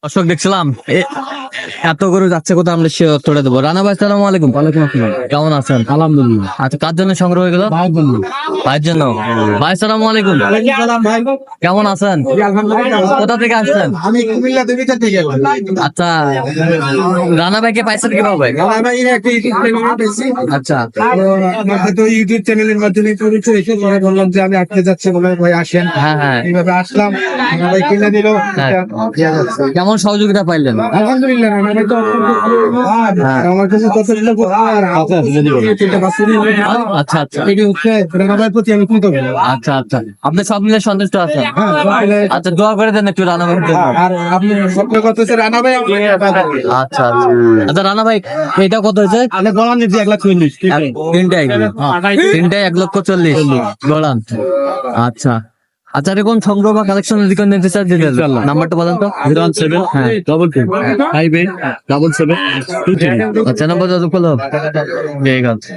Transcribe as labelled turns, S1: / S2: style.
S1: দর্শক দেখছিলাম এত গরু যাচ্ছে কোথাও আমরা সে তোড়ে দেবো। রানা ভাই সালাম আলাইকুম। কেমন আছেন?
S2: আলহামদুলিল্লাহ।
S1: আচ্ছা, কার জন্য সংগ্রহ হয়ে গেল? ভাইয়ের জন্য। ভাই সালাম আলাইকুম, কেমন আছেন? কোথা থেকে আসছেন?
S2: আমি কুমিল্লা দেবিতা থেকে।
S1: আচ্ছা, রানা ভাইকে পাইছেন কিভাবে? আচ্ছা
S2: তো ইউটিউব চ্যানেলের মাধ্যমে পরিচয় হয়েছে, পরে বললাম যে আমি আটকে যাচ্ছে বলে ভাই আসেন।
S1: হ্যাঁ হ্যাঁ
S2: এইভাবে আসলাম, ভাই কিনে দিল।
S1: হ্যাঁ। কেমন সহযোগিতা পাইলেন?
S2: আলহামদুলিল্লাহ। রানা ভাই তো আমার কাছে কত দিল
S1: আচ্ছা আচ্ছা
S2: রানা ভাইয়ের প্রতি আমি কৃতজ্ঞ।
S1: আচ্ছা আচ্ছা, আপনি সব মিলে সন্তুষ্ট আছেন? আচ্ছা, দোয়া করে দেন একটু রানা ভাই।
S2: আর আপনি স্বপ্ন করতেছে রানা ভাই
S1: আচ্ছা আচ্ছা আচ্ছা, রানা ভাই এটা কত হয়েছে?
S2: আমি গলান দিচ্ছি 1,40,000।
S1: তিনটাই 1,40,000 গড়ান। আচ্ছা আচ্ছা, এরকম সংগ্রহ বা কালেকশন যদি কেউ নিতে চায় দিতে হবে। নাম্বারটা বলেন তো।
S2: 017 58 77 23।
S1: আচ্ছা, নাম্বার যত ফলো ঠিক আছে।